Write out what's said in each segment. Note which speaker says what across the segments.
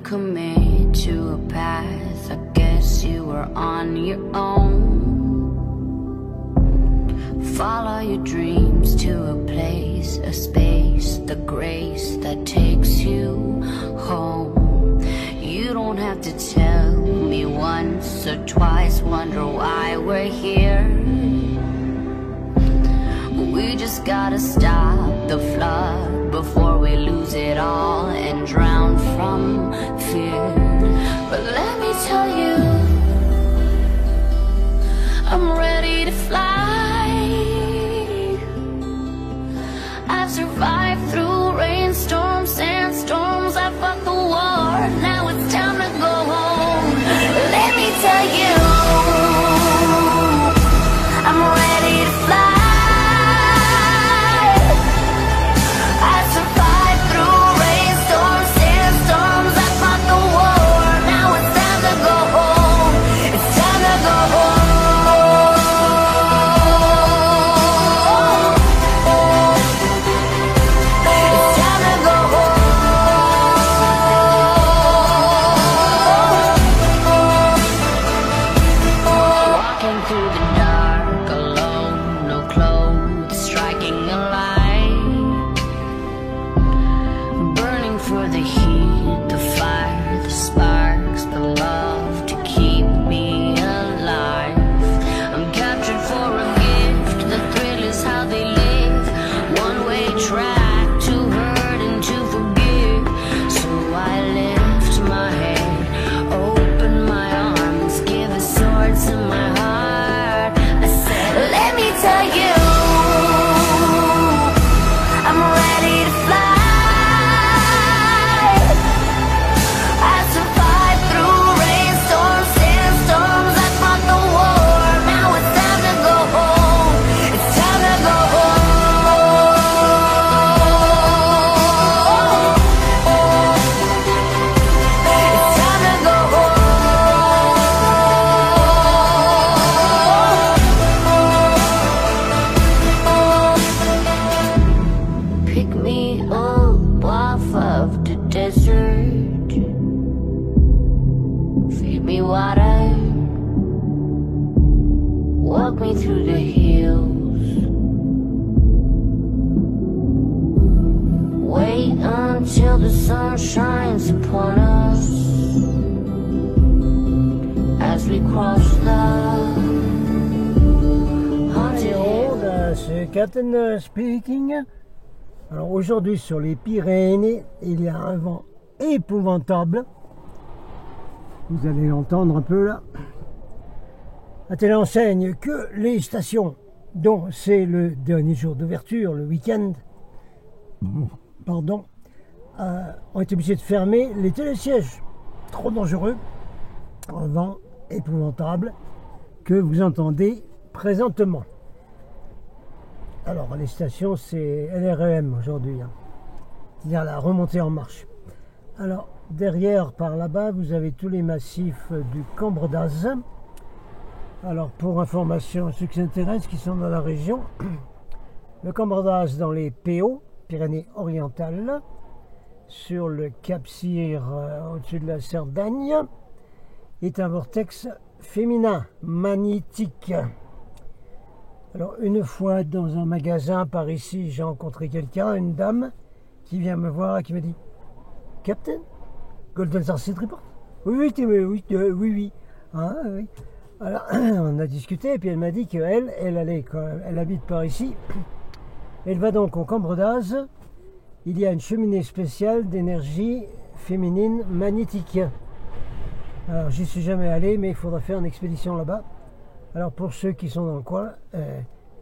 Speaker 1: commit to a path, I guess you were on your own. Follow your dreams to a place, a space, the grace that takes you home. You don't have to tell me once or twice, wonder why we're here. We just gotta stop the flood before we lose it all and drown from fear. But let me tell you, I'm ready to fly. I've survived through rainstorms, sandstorms, I fought the war, now it's time to go home. Let me tell you, I'm ready to fly.
Speaker 2: C'est Captain speaking. Alors aujourd'hui sur les Pyrénées, il y a un vent épouvantable. Vous allez l'entendre un peu là. La télé enseigne que les stations dont c'est le dernier jour d'ouverture, le week-end, pardon, ont été obligés de fermer les télésièges. Trop dangereux, un vent épouvantable que vous entendez présentement. Alors les stations c'est LREM aujourd'hui, hein. C'est-à-dire la remontée en marche. Alors derrière par là-bas vous avez tous les massifs du Cambre d'Az. Alors pour information à ceux qui s'intéressent, qui sont dans la région, le Cambre d'Az dans les PO, Pyrénées-Orientales, sur le Cap Cyr au-dessus de la Cerdagne, est un vortex féminin magnétique. Alors une fois dans un magasin par ici, j'ai rencontré quelqu'un, une dame, qui vient me voir et qui me dit « Captain, Golden Starship Report ?» « Oui, oui. Ah, oui. » Alors on a discuté et puis elle m'a dit qu'elle, elle habite par ici. Elle va donc au Cambre d'Az. Il y a une cheminée spéciale d'énergie féminine magnétique. Alors j'y suis jamais allé, mais il faudra faire une expédition là-bas. Alors pour ceux qui sont dans le coin,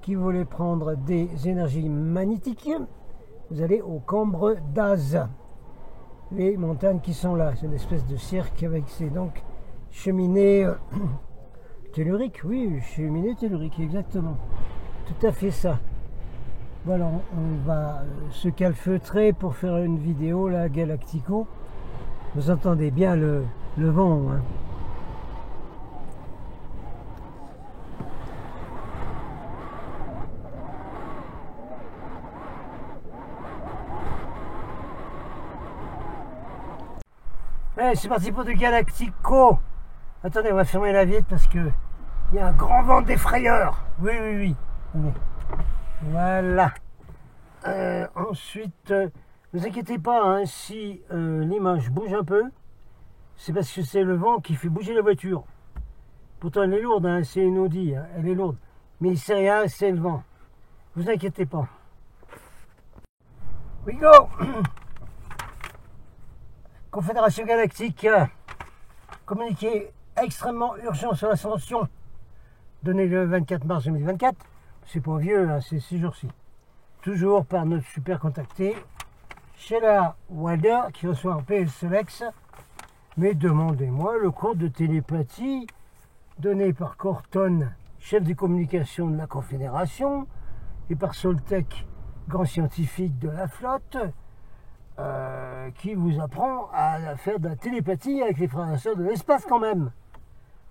Speaker 2: qui voulaient prendre des énergies magnétiques, vous allez au Cambre d'Az. Les montagnes qui sont là, c'est une espèce de cirque avec ces donc cheminées telluriques, oui, cheminée tellurique, exactement. Tout à fait ça. Voilà, on va se calfeutrer pour faire une vidéo là, Galactico. Vous entendez bien le vent, hein. Allez, c'est parti pour du Galactico. Attendez, on va fermer la vitre parce que il y a un grand vent d'effrayeur. Oui. Allez. Voilà. Ensuite, ne vous inquiétez pas, hein, si l'image bouge un peu, c'est parce que c'est le vent qui fait bouger la voiture. Pourtant, elle est lourde, hein, c'est une Audi, hein, elle est lourde. Mais c'est rien, c'est le vent. Ne vous inquiétez pas. We go. Confédération Galactique, communiqué extrêmement urgent sur l'ascension, donné le 24 mars 2024. C'est pas vieux, hein, c'est 6 jours-ci. Toujours par notre super contacté, Sheila Wilder, qui reçoit un PL Solex. Mais demandez-moi le cours de télépathie donné par Corton, chef des communications de la Confédération, et par Soltec, grand scientifique de la flotte, qui vous apprend à faire de la télépathie avec les frères et sœurs de l'espace quand même.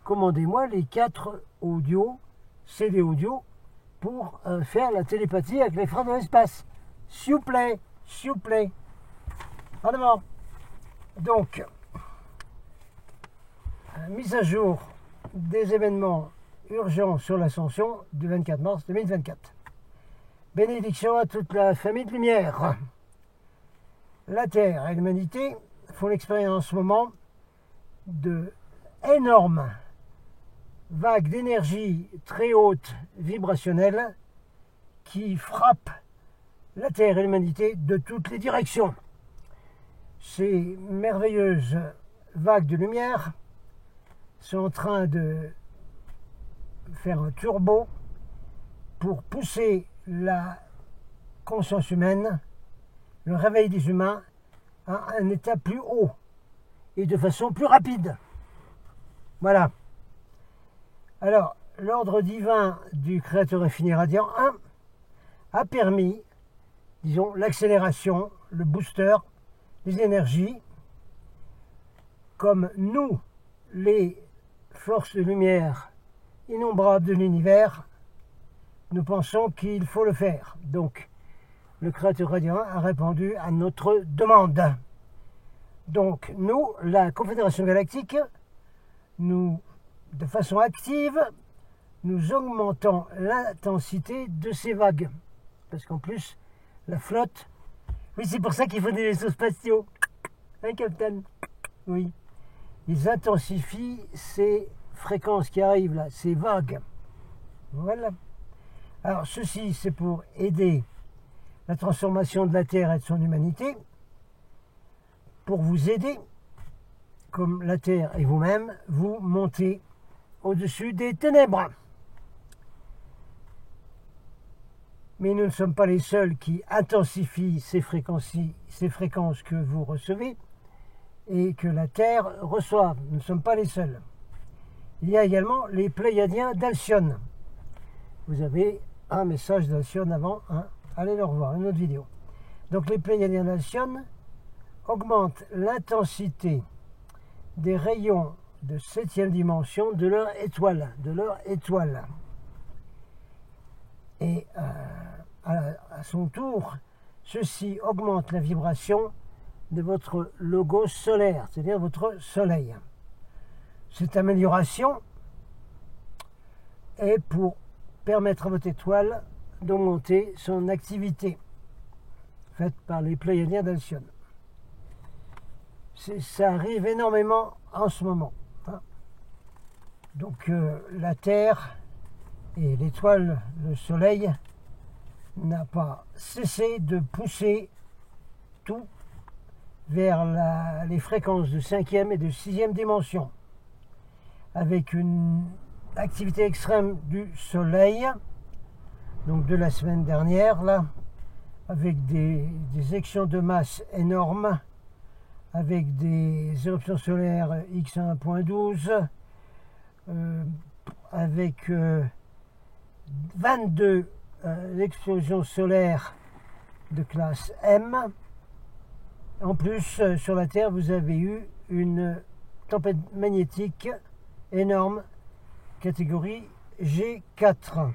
Speaker 2: Commandez-moi les 4 audios, CD audio, pour faire la télépathie avec les frères de l'espace. S'il vous plaît. En avant. Donc, mise à jour des événements urgents sur l'ascension du 24 mars 2024. Bénédiction à toute la famille de lumière. La Terre et l'humanité font l'expérience en ce moment de énormes vagues d'énergie très haute vibrationnelle qui frappent la Terre et l'humanité de toutes les directions. Ces merveilleuses vagues de lumière sont en train de faire un turbo pour pousser la conscience humaine, le réveil des humains, à un état plus haut et de façon plus rapide. Voilà. Alors, l'ordre divin du Créateur infini radiant 1 a permis, disons, l'accélération, le booster, les énergies, comme nous, les forces de lumière innombrables de l'univers, nous pensons qu'il faut le faire. Donc, le Créateur radiant a répondu à notre demande. Donc, nous, la Confédération Galactique, nous, de façon active, nous augmentons l'intensité de ces vagues. Parce qu'en plus, la flotte... Oui, c'est pour ça qu'il faut des vaisseaux spatiaux. Hein, Capitaine? Oui. Ils intensifient ces fréquences qui arrivent là, ces vagues. Voilà. Alors, ceci, c'est pour aider la transformation de la Terre et de son humanité, pour vous aider, comme la Terre et vous-même, vous montez au-dessus des ténèbres. Mais nous ne sommes pas les seuls qui intensifient ces fréquences que vous recevez et que la Terre reçoit. Nous ne sommes pas les seuls. Il y a également les Pléiadiens d'Alcyone. Vous avez un message d'Alcyone avant, hein. Allez le revoir, une autre vidéo. Donc les Pléiadiens d'Alcyone augmentent l'intensité des rayons de 7e dimension de leur étoile. Et à son tour, ceci augmente la vibration de votre logo solaire, c'est-à-dire votre soleil. Cette amélioration est pour permettre à votre étoile d'augmenter son activité, faite par les Pléiadiens d'Alcyone. Ça arrive énormément en ce moment. Hein. Donc la Terre et l'étoile, le Soleil, n'a pas cessé de pousser tout vers les fréquences de 5e et de 6e dimension, avec une activité extrême du Soleil, donc de la semaine dernière, là, avec des éjections de masse énormes, avec des éruptions solaires X1.12, avec 22 explosions solaires de classe M. En plus, sur la Terre, vous avez eu une tempête magnétique énorme, catégorie G4,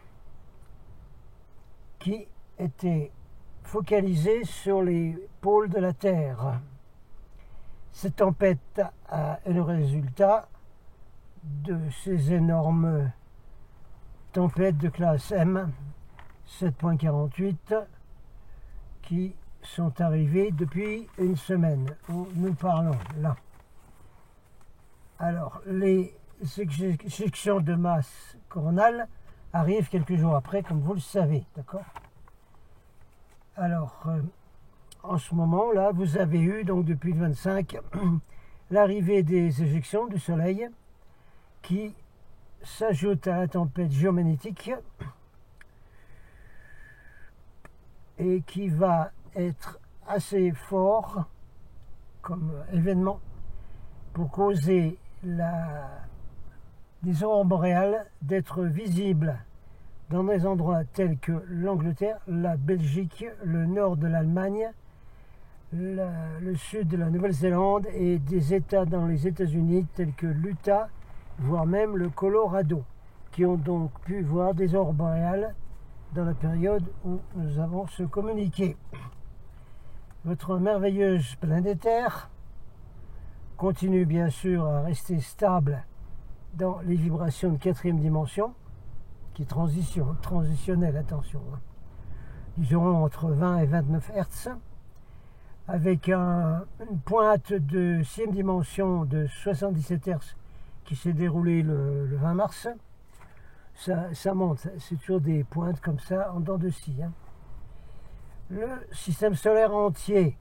Speaker 2: qui était focalisée sur les pôles de la Terre. Cette tempête est le résultat de ces énormes tempêtes de classe M 7.48 qui sont arrivées depuis une semaine où nous parlons là. Alors, les éjections de masse coronale arrivent quelques jours après, comme vous le savez, d'accord? Alors, en ce moment, là, vous avez eu, donc depuis le 25, l'arrivée des éjections du Soleil qui s'ajoute à la tempête géomagnétique et qui va être assez fort comme événement pour causer des aurores boréales d'être visibles dans des endroits tels que l'Angleterre, la Belgique, le nord de l'Allemagne, le sud de la Nouvelle-Zélande et des États dans les États-Unis tels que l'Utah, voire même le Colorado, qui ont donc pu voir des aurores boréales dans la période où nous avons se communiqué. Votre merveilleuse planète Terre continue bien sûr à rester stable dans les vibrations de 4e dimension, qui est transitionnelle, attention, disons entre 20 et 29 Hz, avec une pointe de 6e dimension de 77 Hz qui s'est déroulée le 20 mars. Ça monte, c'est toujours des pointes comme ça en dents de scie. Le système solaire entier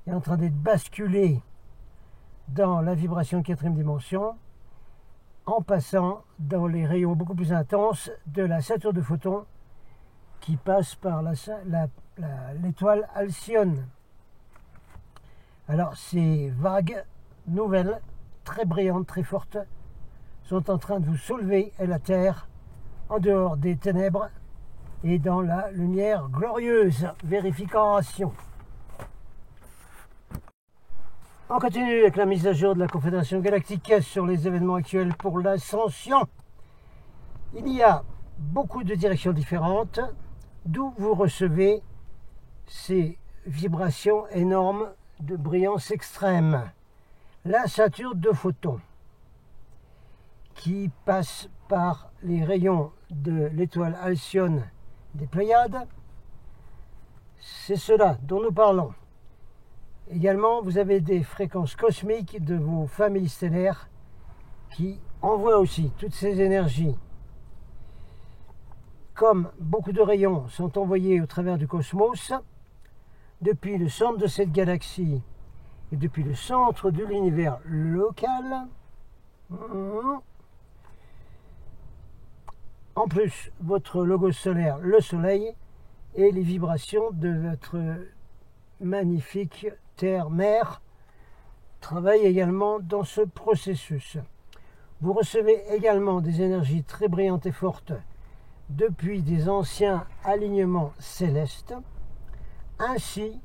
Speaker 2: est en train d'être basculé dans la vibration de 4e dimension en passant dans les rayons beaucoup plus intenses de la ceinture de photons qui passe par l'étoile Alcyone. Alors ces vagues nouvelles, très brillantes, très fortes, sont en train de vous soulever et la Terre en dehors des ténèbres et dans la lumière glorieuse. Vérification. On continue avec la mise à jour de la Confédération Galactique sur les événements actuels pour l'ascension. Il y a beaucoup de directions différentes, d'où vous recevez ces vibrations énormes de brillance extrême. La ceinture de photons qui passe par les rayons de l'étoile Alcyone des Pléiades, c'est cela dont nous parlons. Également, vous avez des fréquences cosmiques de vos familles stellaires qui envoient aussi toutes ces énergies. Comme beaucoup de rayons sont envoyés au travers du cosmos, depuis le centre de cette galaxie et depuis le centre de l'univers local, en plus, votre logo solaire, le Soleil, et les vibrations de votre magnifique Terre-Mère travaillent également dans ce processus. Vous recevez également des énergies très brillantes et fortes depuis des anciens alignements célestes, ainsi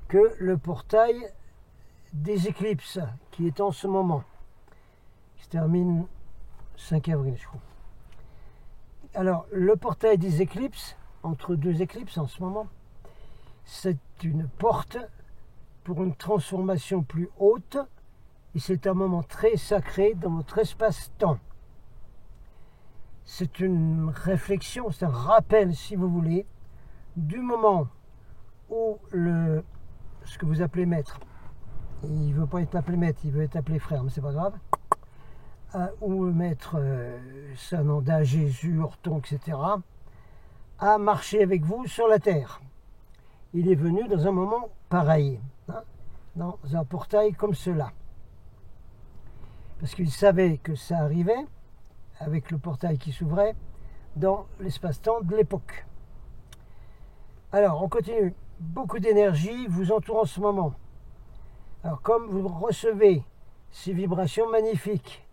Speaker 2: que le portail des éclipses qui est en ce moment, qui se termine 5 avril, je crois. Alors, le portail des éclipses, entre deux éclipses en ce moment, c'est une porte pour une transformation plus haute et c'est un moment très sacré dans votre espace-temps. C'est une réflexion, c'est un rappel, si vous voulez, du moment où ce que vous appelez maître, il ne veut pas être appelé maître, il veut être appelé frère, mais c'est pas grave, ou le maître Sananda, Jésus, Orton, etc., a marché avec vous sur la terre. Il est venu dans un moment pareil, dans un portail comme cela. Parce qu'il savait que ça arrivait, avec le portail qui s'ouvrait, dans l'espace-temps de l'époque. Alors, on continue. Beaucoup d'énergie vous entoure en ce moment. Alors, comme vous recevez ces vibrations magnifiques,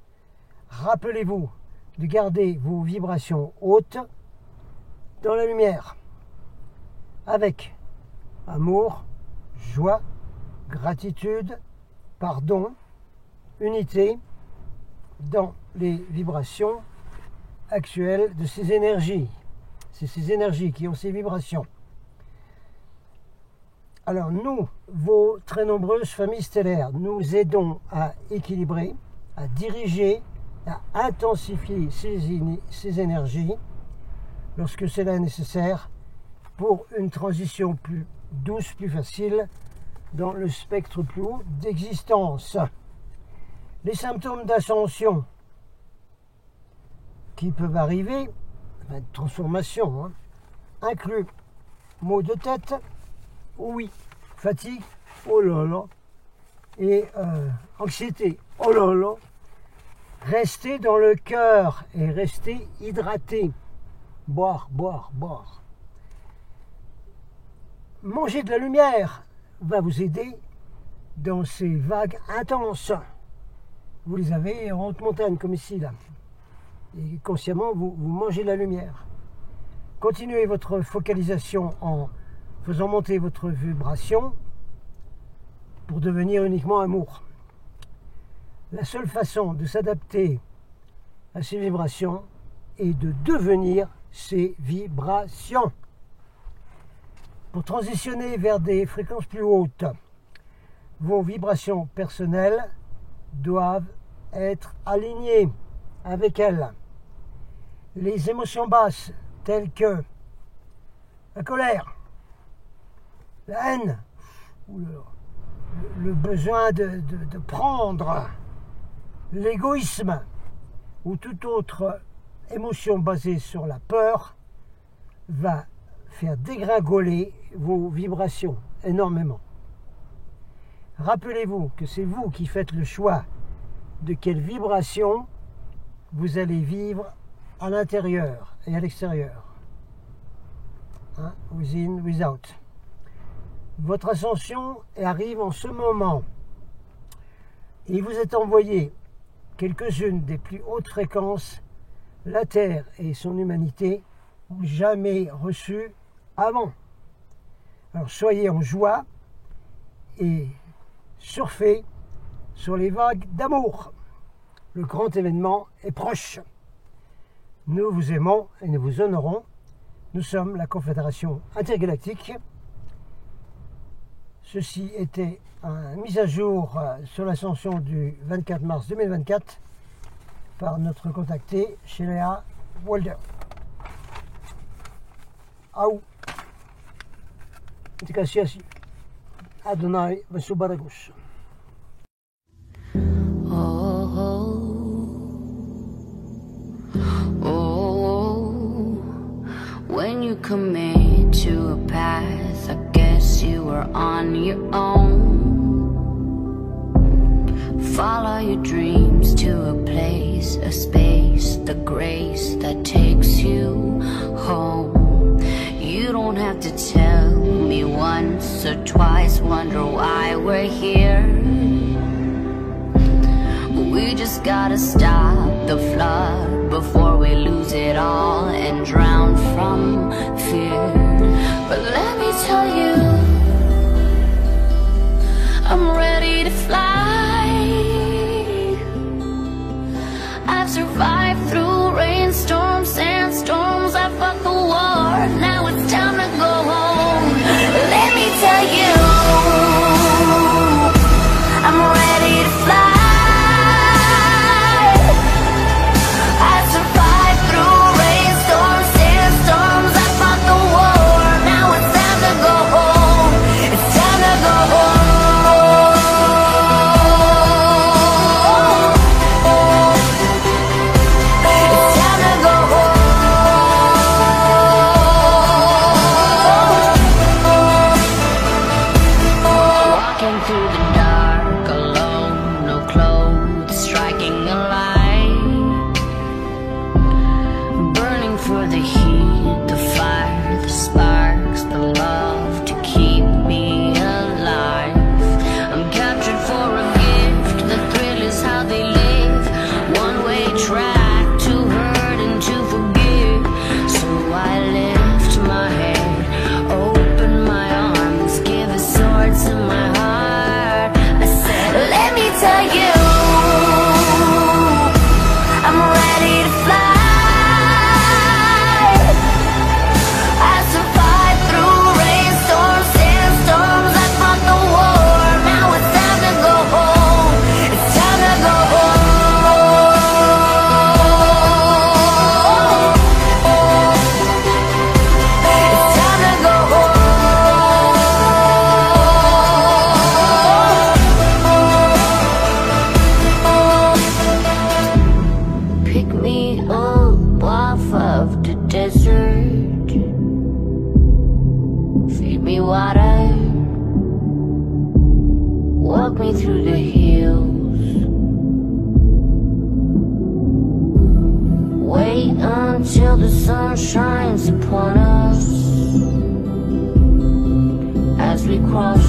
Speaker 2: rappelez-vous de garder vos vibrations hautes dans la lumière, avec amour, joie, gratitude, pardon, unité dans les vibrations actuelles de ces énergies. C'est ces énergies qui ont ces vibrations. Alors nous, vos très nombreuses familles stellaires, nous aidons à équilibrer, à diriger, à intensifier ces énergies lorsque cela est nécessaire pour une transition plus douce, plus facile dans le spectre plus haut d'existence. Les symptômes d'ascension qui peuvent arriver, de transformation, incluent maux de tête, oui, fatigue, oh là là, et anxiété, oh là là. Restez dans le cœur et restez hydraté. Boire, boire, boire. Manger de la lumière va vous aider dans ces vagues intenses. Vous les avez en haute montagne, comme ici, là. Et consciemment, vous mangez de la lumière. Continuez votre focalisation en faisant monter votre vibration pour devenir uniquement amour. La seule façon de s'adapter à ces vibrations est de devenir ces vibrations. Pour transitionner vers des fréquences plus hautes, vos vibrations personnelles doivent être alignées avec elles. Les émotions basses telles que la colère, la haine, ou le besoin de prendre, l'égoïsme ou toute autre émotion basée sur la peur va faire dégringoler vos vibrations énormément. Rappelez-vous que c'est vous qui faites le choix de quelle vibration vous allez vivre à l'intérieur et à l'extérieur. Within, without. Votre ascension arrive en ce moment. Il vous est envoyé quelques-unes des plus hautes fréquences, la Terre et son humanité n'ont jamais reçues avant. Alors soyez en joie et surfez sur les vagues d'amour. Le grand événement est proche. Nous vous aimons et nous vous honorons. Nous sommes la Confédération intergalactique. Ceci était une mise à jour sur l'ascension du 24 mars 2024 par notre contacté Sheila Walder. Au. Gracias. Adonai Vesubaragus.
Speaker 1: When you commit to a path, I guess you were on your own. Follow your dreams to a place, a space, the grace that takes you home. You don't have to tell me once or twice, wonder why we're here. We just gotta stop the flood before we lose it all and drown from fear. But let me tell you, I'm ready to fly. I've survived through rainstorms, sandstorms, I fought the war, now it's time to go home. Let me tell you, I'm ready to fly. Survive through rainstorms, sandstorms, I fought the war, now it's water, walk me through the hills. Wait until the sun shines upon us as we cross